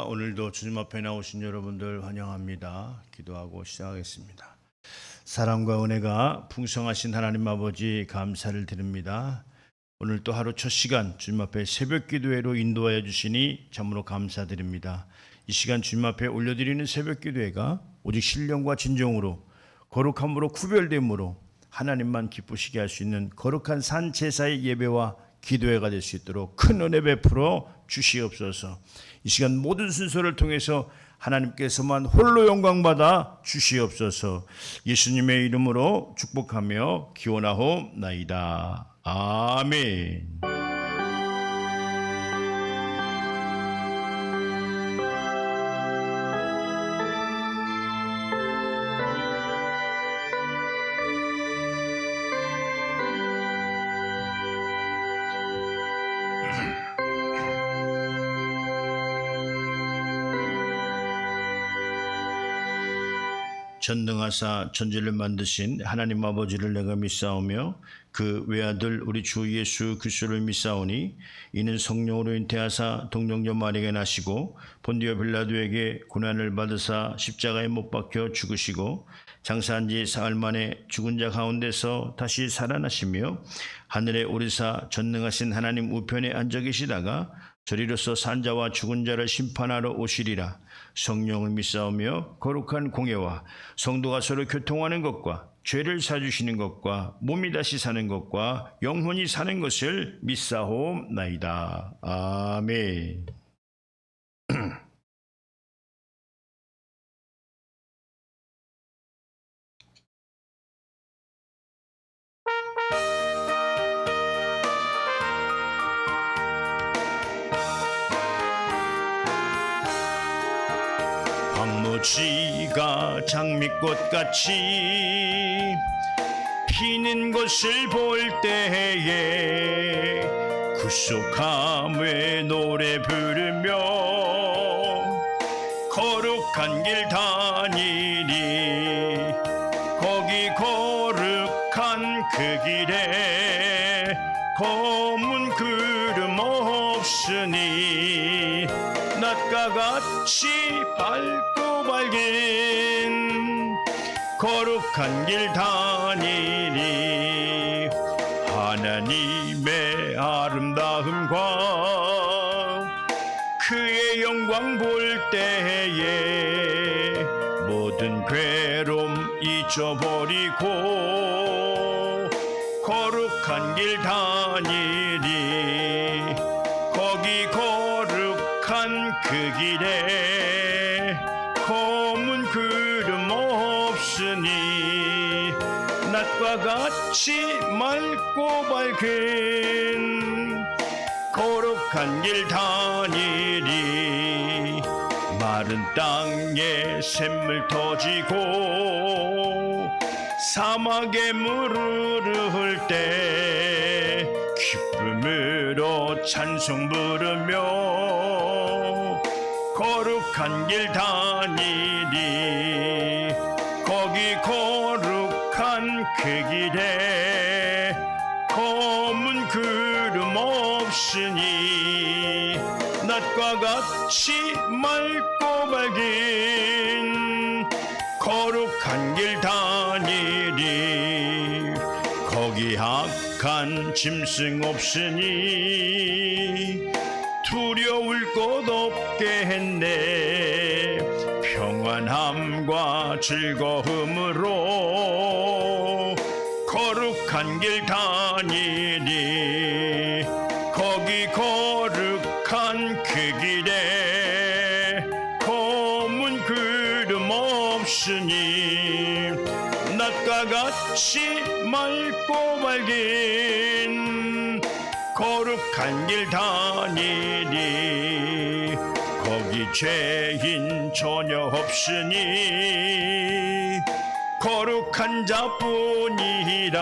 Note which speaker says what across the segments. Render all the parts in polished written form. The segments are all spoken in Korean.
Speaker 1: 오늘도 주님 앞에 나오신 여러분들 환영합니다. 기도하고 시작하겠습니다. 사랑과 은혜가 풍성하신 하나님 아버지 감사를 드립니다. 오늘 또 하루 첫 시간 주님 앞에 새벽 기도회로 인도하여 주시니 참으로 감사드립니다. 이 시간 주님 앞에 올려드리는 새벽 기도회가 오직 신령과 진정으로 거룩함으로 구별됨으로 하나님만 기쁘시게 할 수 있는 거룩한 산 제사의 예배와 기도회가 될 수 있도록 큰 은혜 베풀어 주시옵소서. 이 시간 모든 순서를 통해서 하나님께서만 홀로 영광받아 주시옵소서. 예수님의 이름으로 축복하며 기원하옵나이다. 아멘. 전능하사 천지를 만드신 하나님 아버지를 내가 믿사오며 그 외아들 우리 주 예수 그리스도를 믿사오니 이는 성령으로 잉태하사 동정녀 마리아에게 나시고 본디오 빌라도에게 고난을 받으사 십자가에 못 박혀 죽으시고 장사한 지 사흘 만에 죽은 자 가운데서 다시 살아나시며 하늘에 오르사 전능하신 하나님 우편에 앉아 계시다가 저리로서 산자와 죽은 자를 심판하러 오시리라. 성령을 믿사오며 거룩한 공예와 성도가 서로 교통하는 것과 죄를 사주시는 것과 몸이 다시 사는 것과 영혼이 사는 것을 믿사옵나이다. 아멘. 황무지가 장미꽃같이 피는 것을 볼 때에 구속함의 노래 부르며 거룩한 길 다니니 거기 거룩한 그 길에 검은 구름 없으니 낮과 같이 밝고 밝은 거룩한 길 다니니 하나님의 아름다움과 그의 영광 볼 때에 모든 괴로움 잊어버리고 거룩한 길 다니니 거기 거룩한 그 길에 검은 구름 없으니 낮과 같이 맑고 밝은 거룩한 길 다니니 마른 땅에 샘물 터지고 사막에 물을 흐를 때 기쁨으로 찬송 부르며 거룩한 길 다니니 거기 거룩한 그 길에 검은 구름 없으니 낮과 같이 맑고 밝은 거룩한 길 다니니 거기 악한 짐승 없으니 두려울 것 없게 했네. 평안함과 즐거움으로 거룩한 길 다니니 거기 거룩한 그 길에 검은 구름 없으니 낮과 같이 맑고 밝은 거룩한 길 다니니 거기 죄인 전혀 없으니 거룩한 자뿐이라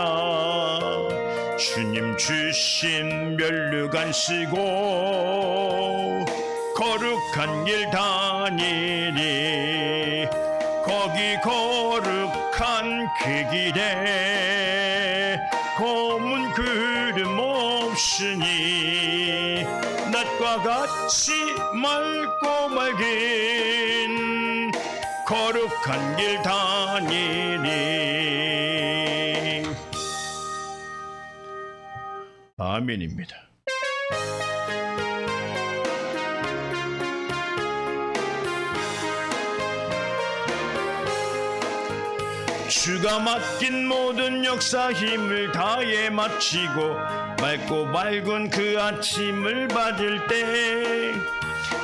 Speaker 1: 주님 주신 면류관 쓰고 거룩한 길 다니니 거기 거룩한 그 길에 검은 구름 없으니 낮과 물과 같이 맑고 맑은 거룩한 길 다니리. 아멘입니다. 주가 맡긴 모든 역사 힘을 다해 마치고 맑고 맑은 그 아침을 맞을 때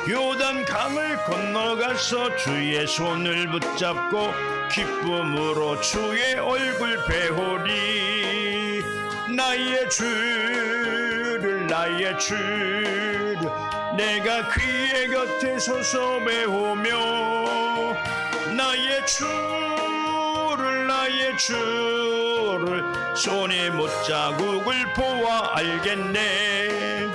Speaker 1: 요단 강을 건너가서 주의 손을 붙잡고 기쁨으로 주의 얼굴 배우리. 나의 주를 내가 그의 곁에 서서 배우며 나의 주를 손에 못자국을 보아 알겠네.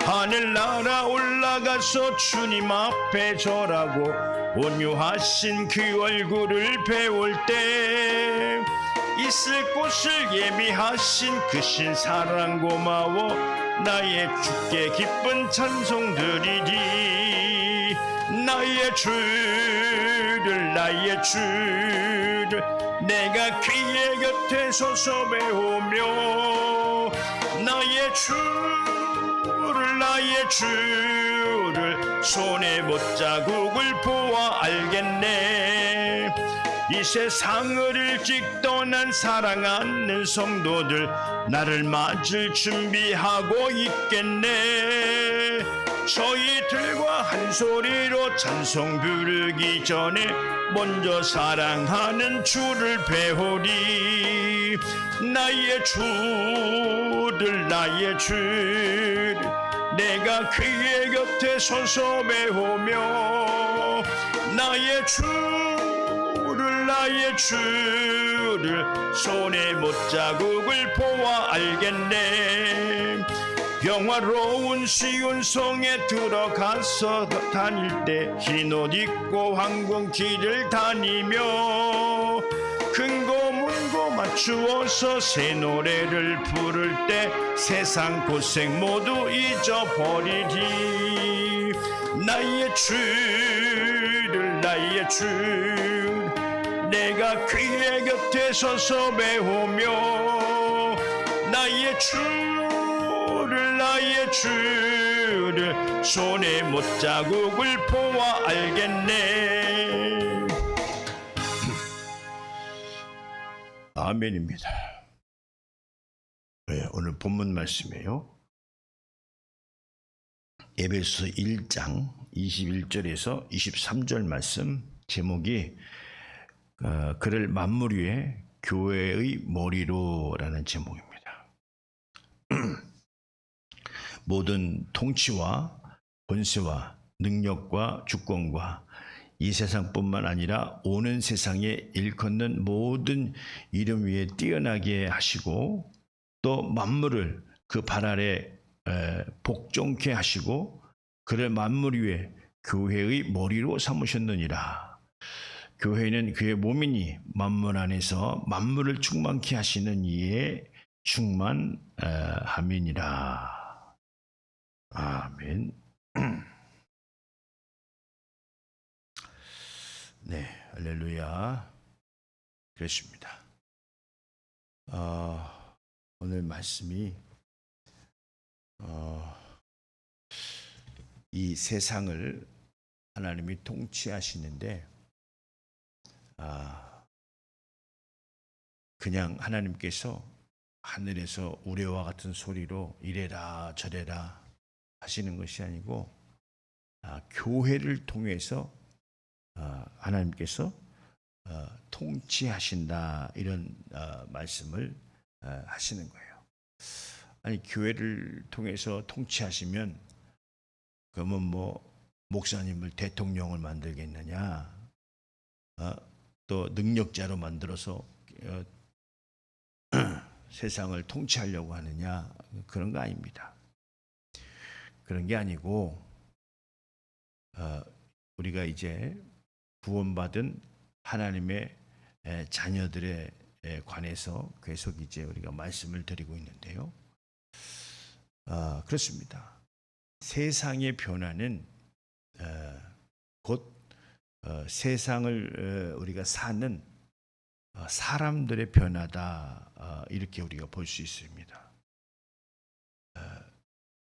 Speaker 1: 하늘 날아 올라가서 주님 앞에 절하고 온유하신 그 얼굴을 배울 때 있을 곳을 예비하신 그 신사랑 고마워 나의 주께 기쁜 찬송 드리리. 나의 주를 내가 그의 곁에 서서 배우며 나의 주를 손에 못자국을 보아 알겠네. 이 세상을 일찍 떠난 사랑하는 성도들 나를 맞을 준비하고 있겠네. 저희들과 한 소리로 찬송 부르기 전에 먼저 사랑하는 주를 배우리. 나의 주를 내가 그의 곁에 서서 배우며 나의 주를 손에 못자국을 보아 알겠네. 영화로운 시온성에 들어가서 다닐 때 흰 옷 입고 황궁길을 다니며 근고 문고 맞추어서 새 노래를 부를 때 세상 고생 모두 잊어버리리. 나의 주를 내가 그의 곁에 서서 배우며 나의 주를 손에 못자국을 보아 알겠네. 아멘입니다. 네, 오늘 본문 말씀이에요. 에베소 1장 21절에서 23절 말씀, 제목이 그를 만물 위에 교회의 머리로라는 제목입니다. 모든 통치와 권세와 능력과 주권과 이 세상뿐만 아니라 오는 세상에 일컫는 모든 이름 위에 뛰어나게 하시고 또 만물을 그 발 아래 복종케 하시고 그를 만물 위에 교회의 머리로 삼으셨느니라. 교회는 그의 몸이니 만물 안에서 만물을 충만케 하시는 이에 충만함이니라. 아멘. 네, 할렐루야. 그렇습니다. 오늘 말씀이 이 세상을 하나님이 통치하시는데 그냥 하나님께서 하늘에서 우레와 같은 소리로 이래라 저래라 하시는 것이 아니고 교회를 통해서 하나님께서 통치하신다, 이런 말씀을 하시는 거예요. 아니, 교회를 통해서 통치하시면 그러면 뭐 목사님을 대통령을 만들겠느냐, 또 능력자로 만들어서 세상을 통치하려고 하느냐, 그런 거 아닙니다. 그런 게 아니고 우리가 이제 구원받은 하나님의 자녀들에 관해서 계속 이제 우리가 말씀을 드리고 있는데요. 그렇습니다. 세상의 변화는 곧 세상을 우리가 사는 사람들의 변화다, 이렇게 우리가 볼 수 있습니다.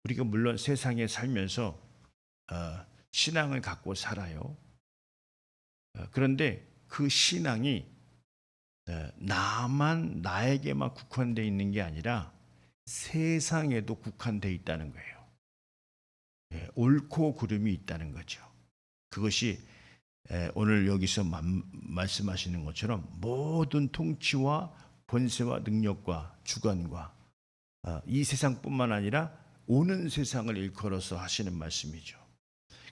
Speaker 1: 우리가 물론 세상에 살면서 신앙을 갖고 살아요. 그런데 그 신앙이 나에게만 국한되어 있는 게 아니라 세상에도 국한되어 있다는 거예요. 옳고 그름이 있다는 거죠. 그것이 오늘 여기서 말씀하시는 것처럼 모든 통치와 권세와 능력과 주관과 이 세상뿐만 아니라 오는 세상을 일컬어서 하시는 말씀이죠.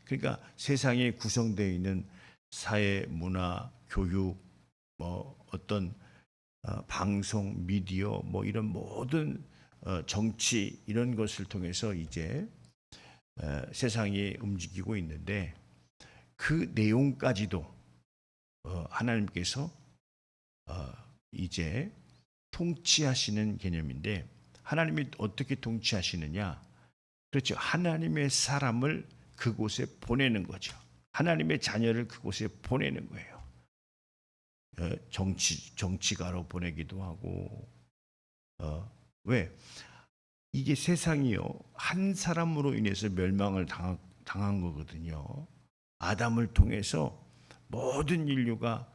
Speaker 1: 그러니까 세상에 구성되어 있는 사회, 문화, 교육, 뭐 어떤 방송, 미디어, 뭐 이런 모든 정치, 이런 것을 통해서 이제 세상이 움직이고 있는데, 그 내용까지도 하나님께서 이제 통치하시는 개념인데, 하나님이 어떻게 통치하시느냐? 그렇죠. 하나님의 사람을 그곳에 보내는 거죠. 하나님의 자녀를 그곳에 보내는 거예요. 정치가로 보내기도 하고. 왜? 이게 세상이요, 한 사람으로 인해서 멸망을 당한 거거든요. 아담을 통해서 모든 인류가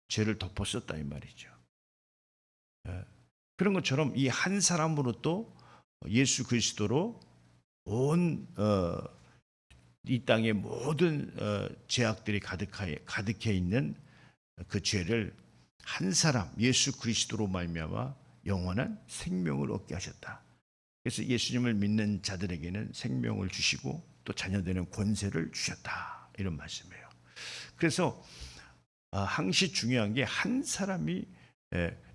Speaker 1: 죄를 덮었었다, 이 말이죠. 그런 것처럼 이 한 사람으로 또 예수 그리스도로 온 이 땅의 모든 죄악들이 가득해 있는 그 죄를 한 사람 예수 그리스도로 말미암아 영원한 생명을 얻게 하셨다. 그래서 예수님을 믿는 자들에게는 생명을 주시고 또 자녀되는 권세를 주셨다, 이런 말씀이에요. 그래서 항시 중요한 게, 한 사람이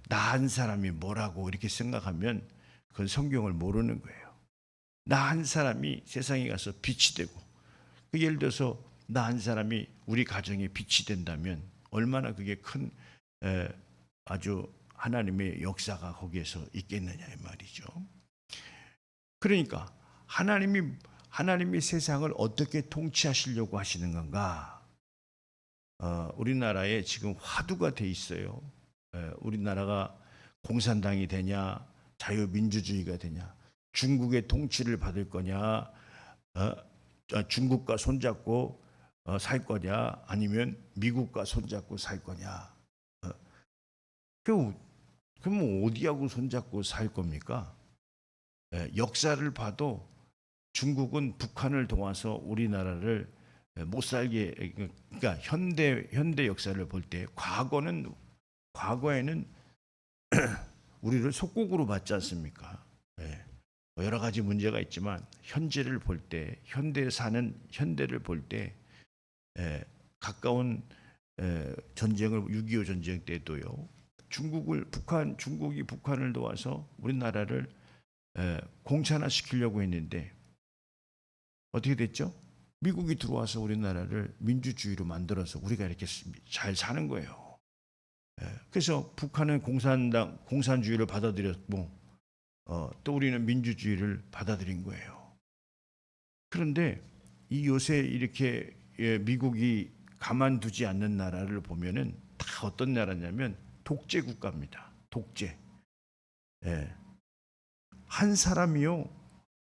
Speaker 1: 나 한 사람이 뭐라고 이렇게 생각하면 그건 성경을 모르는 거예요. 나 한 사람이 세상에 가서 빛이 되고, 예를 들어서 나 한 사람이 우리 가정에 빛이 된다면 얼마나 그게 큰 아주 하나님의 역사가 거기에서 있겠느냐, 이 말이죠. 그러니까 하나님이 세상을 어떻게 통치하시려고 하시는 건가? 우리나라에 지금 화두가 돼 있어요. 우리나라가 공산당이 되냐, 자유민주주의가 되냐, 중국의 통치를 받을 거냐, 중국과 손잡고 살 거냐, 아니면 미국과 손잡고 살 거냐. 그럼 어디하고 손잡고 살 겁니까? 역사를 봐도 중국은 북한을 도와서 우리나라를 못 살게, 그러니까 현대 역사를 볼 때 과거에는 우리를 속국으로 봤지 않습니까? 여러 가지 문제가 있지만 현재를 볼 때, 현대를 볼 때 가까운 전쟁을 6.25 전쟁 때도요, 중국이 북한을 도와서 우리나라를 공산화시키려고 했는데 어떻게 됐죠? 미국이 들어와서 우리나라를 민주주의로 만들어서 우리가 이렇게 잘 사는 거예요. 그래서 북한은 공산주의를 받아들였고 또 우리는 민주주의를 받아들인 거예요. 그런데 이 요새 이렇게 미국이 가만두지 않는 나라를 보면은 다 어떤 나라냐면 독재 국가입니다. 독재. 한 사람이요,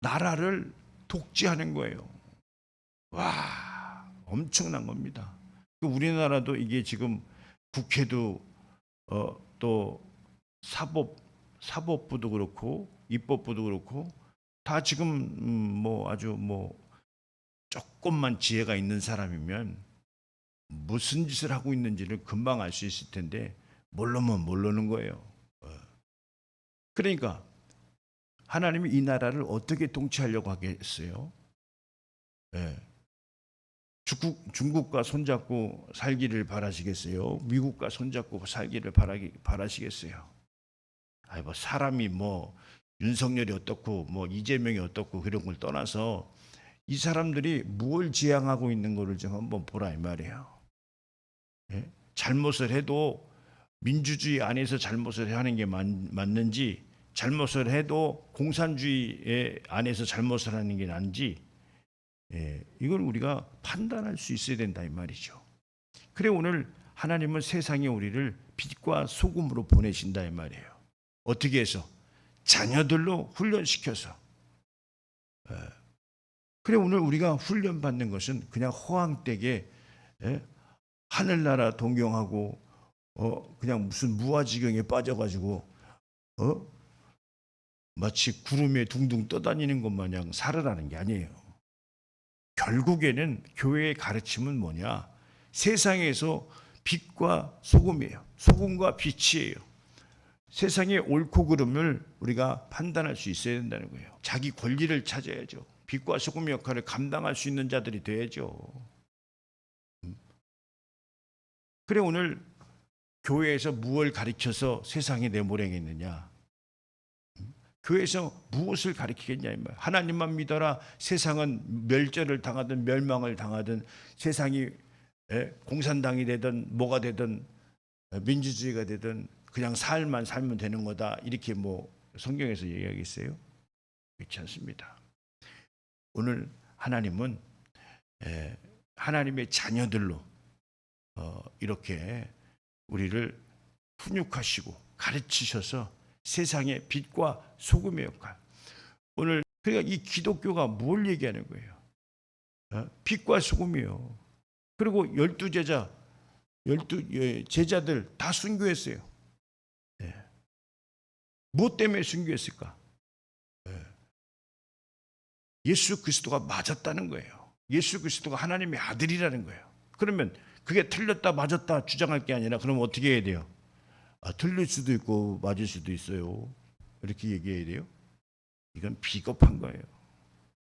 Speaker 1: 나라를 독재하는 거예요. 와, 엄청난 겁니다. 우리나라도 이게 지금 국회도 또 사법부도 그렇고 입법부도 그렇고 다 지금 아주 조금만 지혜가 있는 사람이면 무슨 짓을 하고 있는지를 금방 알 수 있을 텐데 모르면 모르는 거예요. 그러니까 하나님이 이 나라를 어떻게 통치하려고 하겠어요? 중국과 손잡고 살기를 바라시겠어요? 미국과 손잡고 살기를 바라시겠어요? 사람이 윤석열이 어떻고 이재명이 어떻고 그런 걸 떠나서 이 사람들이 무엇을 지향하고 있는 거를 좀 한번 보라, 이 말이에요. 잘못을 해도 민주주의 안에서 잘못을 하는 게 맞는지, 잘못을 해도 공산주의 안에서 잘못을 하는 게 난지, 이걸 우리가 판단할 수 있어야 된다 이 말이죠. 그래 오늘 하나님은 세상에 우리를 빛과 소금으로 보내신다 이 말이에요. 어떻게 해서? 자녀들로 훈련시켜서. 그래 오늘 우리가 훈련받는 것은 그냥 허황되게 하늘나라 동경하고 그냥 무슨 무아지경에 빠져가지고 마치 구름에 둥둥 떠다니는 것 마냥 살으라는 게 아니에요. 결국에는 교회의 가르침은 뭐냐? 세상에서 빛과 소금이에요. 소금과 빛이에요. 세상의 옳고 그름을 우리가 판단할 수 있어야 된다는 거예요. 자기 권리를 찾아야죠. 빛과 소금 역할을 감당할 수 있는 자들이 돼야죠. 그래 오늘 교회에서 무엇을 가르쳐서 세상에 내보내겠느냐? 교회에서 무엇을 가르치겠냐 이 말. 하나님만 믿어라. 세상은 멸절을 당하든 멸망을 당하든 세상이 공산당이 되든 뭐가 되든 민주주의가 되든 그냥 살만 살면 되는 거다. 이렇게 뭐 성경에서 얘기하겠어요? 그렇지 않습니다. 오늘 하나님은 하나님의 자녀들로 이렇게 우리를 훈육하시고 가르치셔서 세상의 빛과 소금의 역할. 오늘 그러니까 이 기독교가 뭘 얘기하는 거예요? 빛과 소금이요. 그리고 12제자, 12제자들 다 순교했어요. 무엇 때문에 순교했을까? 예수 그리스도가 맞았다는 거예요. 예수 그리스도가 하나님의 아들이라는 거예요. 그러면 그게 틀렸다 맞았다 주장할 게 아니라 그럼 어떻게 해야 돼요? 틀릴 수도 있고 맞을 수도 있어요. 이렇게 얘기해야 돼요. 이건 비겁한 거예요.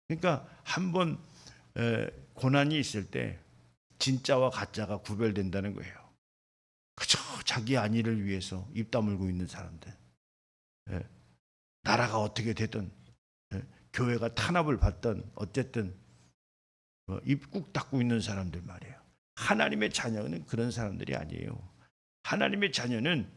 Speaker 1: 그러니까 한번 고난이 있을 때 진짜와 가짜가 구별된다는 거예요. 그저 자기 안위를 위해서 입 다물고 있는 사람들, 나라가 어떻게 되든 교회가 탄압을 받든 어쨌든 입 꾹 닫고 있는 사람들 말이에요. 하나님의 자녀는 그런 사람들이 아니에요. 하나님의 자녀는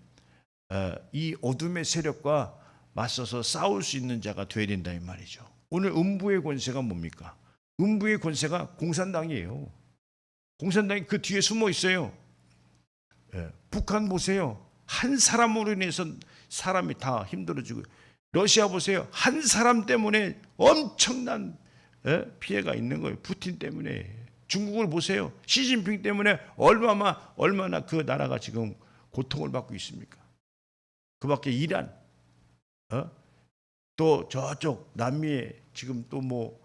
Speaker 1: 이 어둠의 세력과 맞서서 싸울 수 있는 자가 되어야 된다 이 말이죠. 오늘 음부의 권세가 뭡니까? 음부의 권세가 공산당이에요. 공산당이 그 뒤에 숨어 있어요. 북한 보세요. 한 사람으로 인해서 사람이 다 힘들어지고, 러시아 보세요. 한 사람 때문에 엄청난 피해가 있는 거예요. 푸틴 때문에. 중국을 보세요. 시진핑 때문에 얼마나 그 나라가 지금 고통을 받고 있습니까? 그 밖에 이란, 또 저쪽 남미에 지금 또 뭐,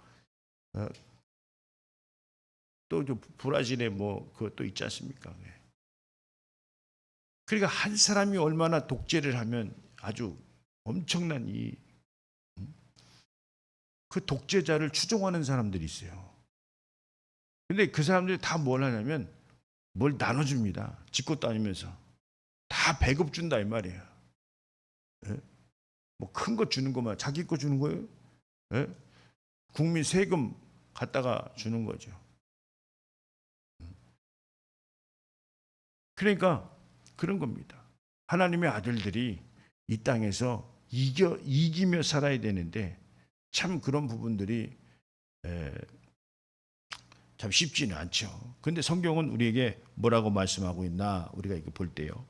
Speaker 1: 또 브라질에 뭐 그것도 있지 않습니까? 그러니까 한 사람이 얼마나 독재를 하면 아주 엄청난 그 독재자를 추종하는 사람들이 있어요. 근데 그 사람들이 다 뭘 하냐면 뭘 나눠줍니다. 짓고 다니면서 다 배급 준다 이 말이에요. 뭐 큰 거 주는 것만 자기 거 주는 거예요. 국민 세금 갖다가 주는 거죠. 그러니까 그런 겁니다. 하나님의 아들들이 이 땅에서 이기며 살아야 되는데 참 그런 부분들이 참 쉽지는 않죠. 그런데 성경은 우리에게 뭐라고 말씀하고 있나 우리가 이거 볼 때요.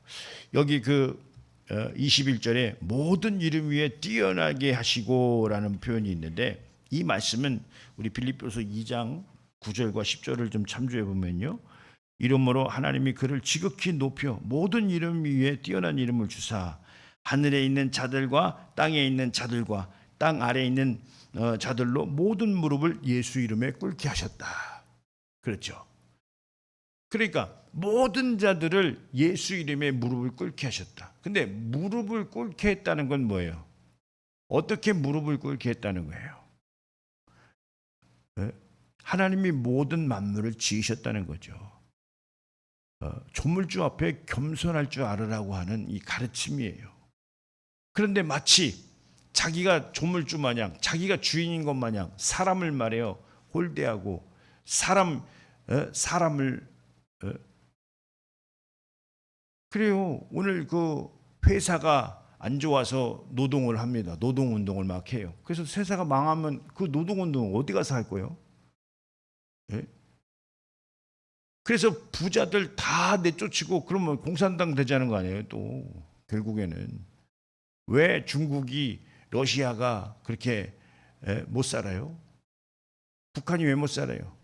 Speaker 1: 여기 그 21절에 모든 이름 위에 뛰어나게 하시고라는 표현이 있는데 이 말씀은 우리 빌립보서 2장 9절과 10절을 좀 참조해 보면요. 이름으로 하나님이 그를 지극히 높여 모든 이름 위에 뛰어난 이름을 주사 하늘에 있는 자들과 땅에 있는 자들과 땅 아래에 있는 자들로 모든 무릎을 예수 이름에 꿇게 하셨다. 그렇죠. 그러니까 모든 자들을 예수 이름에 무릎을 꿇게 하셨다. 근데 무릎을 꿇게 했다는 건 뭐예요? 어떻게 무릎을 꿇게 했다는 거예요? 하나님이 모든 만물을 지으셨다는 거죠. 조물주 앞에 겸손할 줄 알으라고 하는 이 가르침이에요. 그런데 마치 자기가 조물주 마냥 자기가 주인인 것 마냥 사람을 말해요 홀대하고 사람을 그래요. 오늘 그 회사가 안 좋아서 노동을 합니다. 노동운동을 막 해요. 그래서 회사가 망하면 그 노동운동 어디 가서 할 거예요? 예? 그래서 부자들 다 내쫓고 그러면 공산당 되자는 거 아니에요? 또 결국에는 왜 중국이 러시아가 그렇게 못 살아요? 북한이 왜 못 살아요?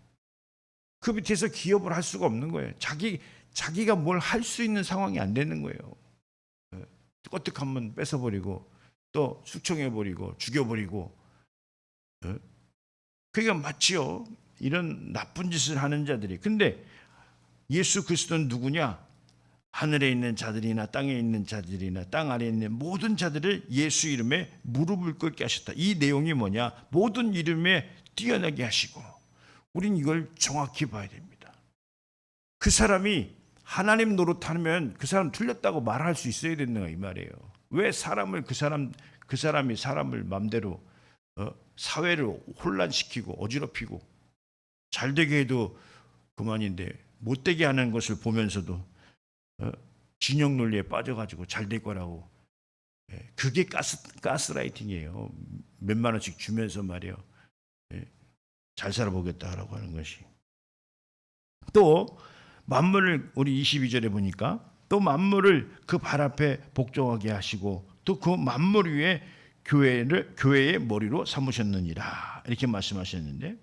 Speaker 1: 그 밑에서 기업을 할 수가 없는 거예요. 자기가 뭘 할 수 있는 상황이 안 되는 거예요. 껐득하면 뺏어버리고 또 숙청해버리고 죽여버리고. 그러니까 마치요 이런 나쁜 짓을 하는 자들이. 근데 예수 그리스도는 누구냐? 하늘에 있는 자들이나 땅에 있는 자들이나 땅 아래에 있는 모든 자들을 예수 이름에 무릎을 꿇게 하셨다. 이 내용이 뭐냐? 모든 이름에 뛰어나게 하시고. 우린 이걸 정확히 봐야 됩니다. 그 사람이 하나님 노릇하면 그 사람 틀렸다고 말할 수 있어야 된다 이 말이에요. 왜 사람을 그 사람이 사람을 맘대로 사회를 혼란시키고 어지럽히고 잘되게 해도 그만인데 못되게 하는 것을 보면서도 진영 논리에 빠져가지고 잘될 거라고. 그게 가스라이팅이에요. 몇만 원씩 주면서 말이에요. 잘 살아보겠다라고 하는 것이. 또 만물을 우리 22절에 보니까 또 만물을 그 발 앞에 복종하게 하시고 또 그 만물 위에 교회의 머리로 삼으셨느니라 이렇게 말씀하셨는데,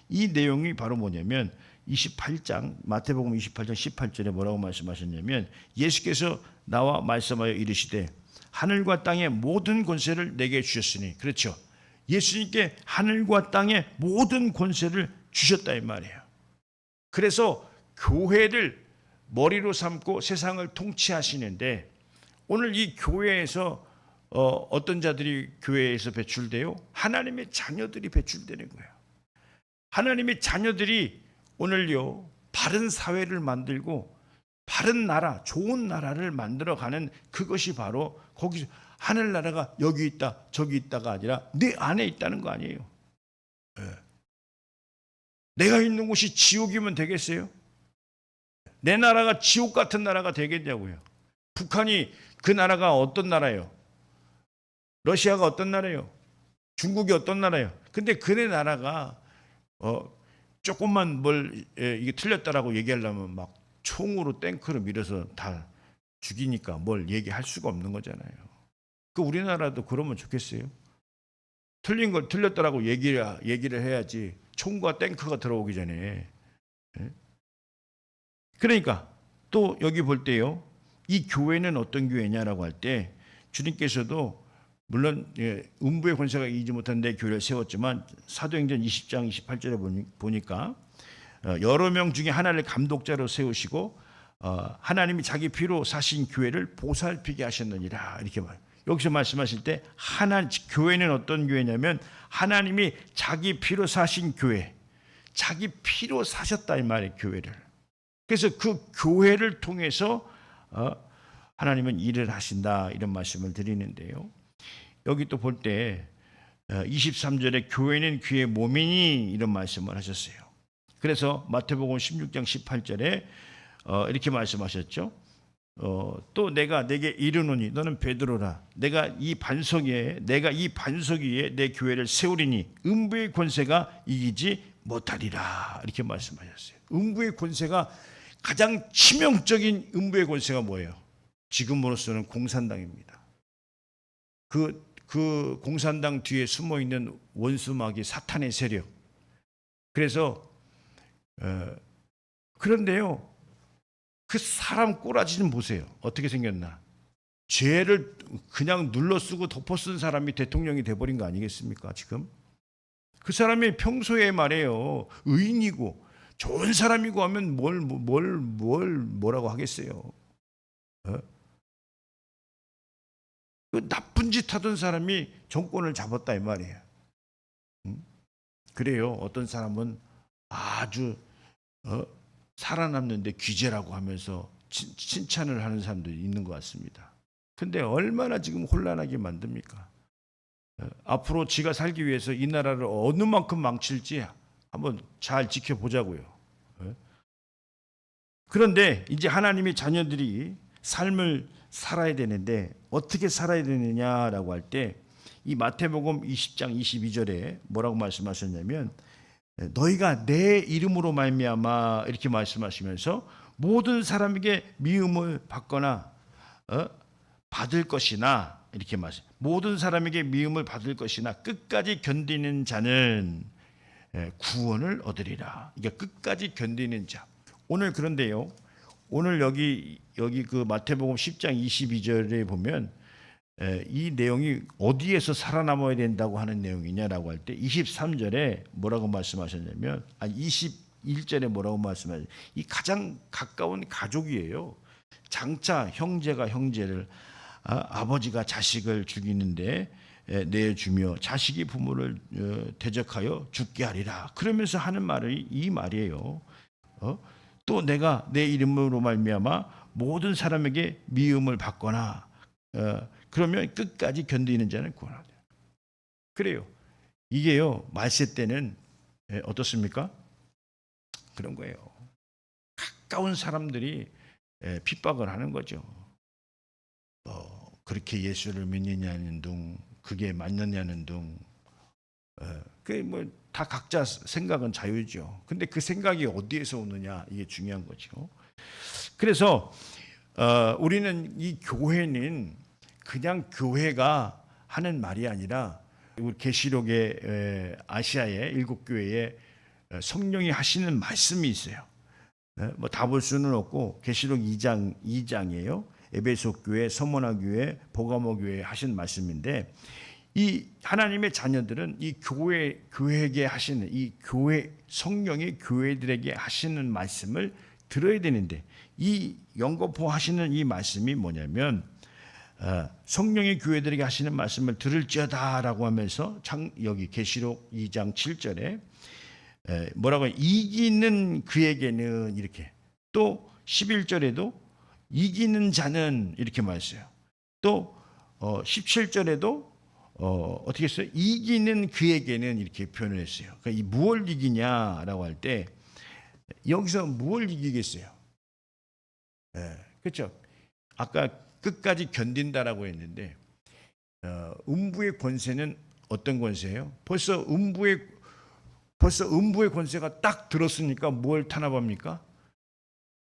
Speaker 1: 이 내용이 바로 뭐냐면 28장 마태복음 28장 18절에 뭐라고 말씀하셨냐면, 예수께서 나와 말씀하여 이르시되 하늘과 땅의 모든 권세를 내게 주셨으니. 그렇죠. 예수님께 하늘과 땅의 모든 권세를 주셨다 이 말이에요. 그래서 교회를 머리로 삼고 세상을 통치하시는데, 오늘 이 교회에서 어떤 자들이 교회에서 배출돼요? 하나님의 자녀들이 배출되는 거예요. 하나님의 자녀들이 오늘요 바른 사회를 만들고 바른 나라, 좋은 나라를 만들어가는, 그것이 바로 거기서 하늘나라가 여기 있다 저기 있다가 아니라 내 안에 있다는 거 아니에요. 내가 있는 곳이 지옥이면 되겠어요? 내 나라가 지옥 같은 나라가 되겠냐고요. 북한이 그 나라가 어떤 나라예요? 러시아가 어떤 나라예요? 중국이 어떤 나라예요? 근데 그네 나라가 조금만 이게 틀렸다라고 얘기하려면 막 총으로 탱크로 밀어서 다 죽이니까 뭘 얘기할 수가 없는 거잖아요. 그 우리나라도 그러면 좋겠어요? 틀린 걸 틀렸다라고 얘기를 해야지 총과 탱크가 들어오기 전에. 그러니까 또 여기 볼 때요, 이 교회는 어떤 교회냐라고 할 때 주님께서도 물론 음부의 권세가 이기지 못한 내 교회를 세웠지만 사도행전 20장 28절에 보니까 여러 명 중에 하나를 감독자로 세우시고 하나님이 자기 피로 사신 교회를 보살피게 하셨느니라 이렇게 말해요. 여기서 말씀하실 때 교회는 어떤 교회냐면 하나님이 자기 피로 사신 교회, 자기 피로 사셨다 이 말이에요, 교회를. 그래서 그 교회를 통해서 하나님은 일을 하신다 이런 말씀을 드리는데요. 여기 또 볼 때 23절에 교회는 그의 몸이니 이런 말씀을 하셨어요. 그래서 마태복음 16장 18절에 이렇게 말씀하셨죠. 또 내가 내게 이르노니 너는 베드로라. 내가 이 반석 위에 내 교회를 세우리니 음부의 권세가 이기지 못하리라 이렇게 말씀하셨어요. 음부의 권세가, 가장 치명적인 음부의 권세가 뭐예요? 지금으로서는 공산당입니다. 그 공산당 뒤에 숨어 있는 원수마귀 사탄의 세력. 그래서 그런데요, 그 사람 꼬라지는 보세요. 어떻게 생겼나? 죄를 그냥 눌러쓰고 덮어쓴 사람이 대통령이 돼버린 거 아니겠습니까? 지금 그 사람이 평소에 말해요 의인이고 좋은 사람이고 하면 뭐라고 하겠어요? 그 나쁜 짓 하던 사람이 정권을 잡았다 이 말이에요. 그래요. 어떤 사람은 아주 살아남는데 귀재라고 하면서 칭찬을 하는 사람도 있는 것 같습니다. 근데 얼마나 지금 혼란하게 만듭니까? 앞으로 지가 살기 위해서 이 나라를 어느 만큼 망칠지 한번 잘 지켜보자고요. 그런데 이제 하나님의 자녀들이 삶을 살아야 되는데 어떻게 살아야 되느냐라고 할 때 이 마태복음 20장 22절에 뭐라고 말씀하셨냐면 너희가 내 이름으로 말미암아 이렇게 말씀하시면서 모든 사람에게 미움을 받거나 받을 것이나 이렇게 말씀. 모든 사람에게 미움을 받을 것이나 끝까지 견디는 자는 구원을 얻으리라. 이게 끝까지 견디는 자. 오늘 그런데요. 오늘 여기 그 마태복음 10장 22절에 보면 이 내용이 어디에서 살아남아야 된다고 하는 내용이냐라고 할 때 23절에 뭐라고 말씀하셨냐면 21절에 뭐라고 말씀하셨냐면 이 가장 가까운 가족이에요. 장차 형제가 형제를 아버지가 자식을 죽이는데 내주며 자식이 부모를 대적하여 죽게 하리라. 그러면서 하는 말이 이 말이에요. 또 내가 내 이름으로 말미암아 모든 사람에게 미움을 받거나 그러면 끝까지 견디는 자는 구원하리라. 그래요. 이게요. 말세 때는 어떻습니까? 그런 거예요. 가까운 사람들이 핍박을 하는 거죠. 그렇게 예수를 믿느냐는 둥, 그게 맞느냐는 둥. 그게 뭐 다 각자 생각은 자유죠. 근데 그 생각이 어디에서 오느냐 이게 중요한 거죠. 그래서 우리는 이 교회는 그냥 교회가 하는 말이 아니라 우리 계시록의 아시아의 7교회에 성령이 하시는 말씀이 있어요. 뭐 다 볼 수는 없고 계시록 2장이에요. 에베소 교회, 서모나 교회, 보가모 교회 하신 말씀인데 이 하나님의 자녀들은 이 교회에게 하시는 이 교회 성령이 교회들에게 하시는 말씀을 들어야 되는데 이 영거포 하시는 이 말씀이 뭐냐면 성령이 교회들에게 하시는 말씀을 들을지어다라고 하면서 여기 계시록 2장 7절에 뭐라고 이기는 그에게는 이렇게 또 11절에도 이기는 자는 이렇게 말했어요. 또 17절에도 어떻게 했어요? 이기는 그에게는 이렇게 표현을 했어요. 그러니까 이 무엇을 이기냐라고 할 때 여기서 무엇을 이기겠어요? 그렇죠? 아까 끝까지 견딘다라고 했는데 음부의 권세는 어떤 권세예요? 벌써 음부의 권세가 딱 들었으니까 뭘 탄압합니까?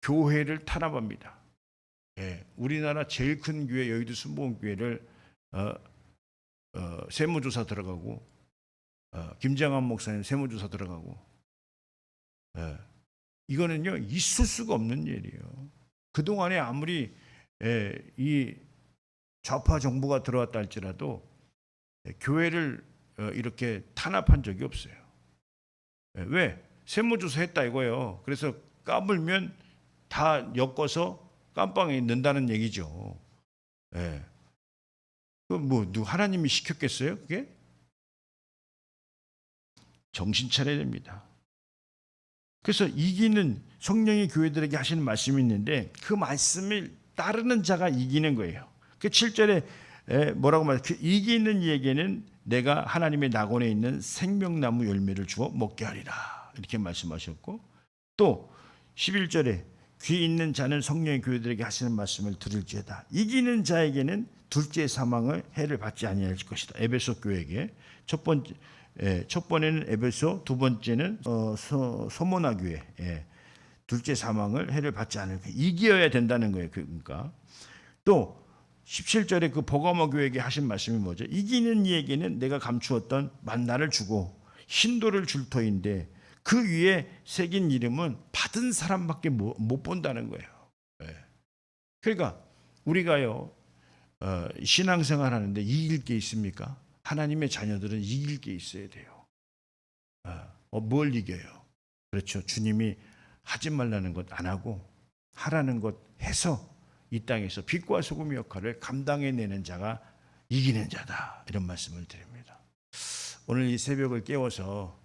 Speaker 1: 교회를 탄압합니다. 우리나라 제일 큰 교회 여의도 순복음교회를 세무조사 들어가고 김장한 목사님 세무조사 들어가고 이거는요 있을 수가 없는 일이에요. 그동안에 아무리 이 좌파 정부가 들어왔다 할지라도 교회를 이렇게 탄압한 적이 없어요. 왜? 세무조사 했다 이거예요. 그래서 까불면 다 엮어서 깜빵에 넣는다는 얘기죠. 하나님이 시켰겠어요? 그게? 정신 차려야 됩니다. 그래서 이기는 성령이 교회들에게 하시는 말씀이 있는데 그 말씀을 따르는 자가 이기는 거예요. 그 7절에 뭐라고 말해요? 그 이기는 이에게는 내가 하나님의 낙원에 있는 생명나무 열매를 주어 먹게 하리라. 이렇게 말씀하셨고 또 11절에 귀 있는 자는 성령의 교회들에게 하시는 말씀을 들을지어다. 이기는 자에게는 둘째 사망을 해를 받지 아니할 것이다. 에베소 교회에게 첫 번에는 에베소, 두 번째는 소모나 교회. 둘째 사망을 해를 받지 않을 거예요. 이겨야 된다는 거예요. 그러니까 또 17절에 그 보가모 교회에게 하신 말씀이 뭐죠? 이기는 이에게는 내가 감추었던 만나를 주고 hin도를 줄 터인데 그 위에 새긴 이름은 받은 사람밖에 못 본다는 거예요. 그러니까 우리가요 신앙생활 하는데 이길 게 있습니까? 하나님의 자녀들은 이길 게 있어야 돼요. 뭘 이겨요? 그렇죠. 주님이 하지 말라는 것 안 하고 하라는 것 해서 이 땅에서 빛과 소금의 역할을 감당해내는 자가 이기는 자다. 이런 말씀을 드립니다. 오늘 이 새벽을 깨워서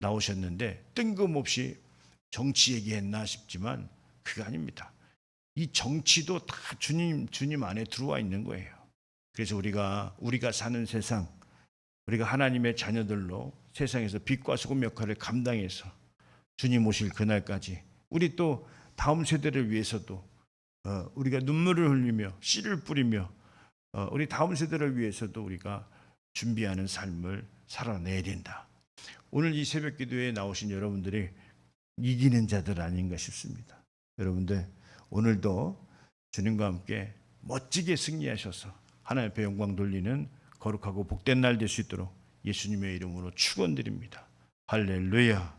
Speaker 1: 나오셨는데 뜬금없이 정치 얘기했나 싶지만 그게 아닙니다. 이 정치도 다 주님 안에 들어와 있는 거예요. 그래서 우리가 사는 세상, 우리가 하나님의 자녀들로 세상에서 빛과 소금 역할을 감당해서 주님 오실 그날까지 우리 또 다음 세대를 위해서도 우리가 눈물을 흘리며 씨를 뿌리며 우리 다음 세대를 위해서도 우리가 준비하는 삶을 살아내야 된다. 오늘 이 새벽 기도에 나오신 여러분들이 이기는 자들 아닌가 싶습니다. 여러분들 오늘도 주님과 함께 멋지게 승리하셔서 하나님 앞에 영광 돌리는 거룩하고 복된 날 될 수 있도록 예수님의 이름으로 축원드립니다. 할렐루야.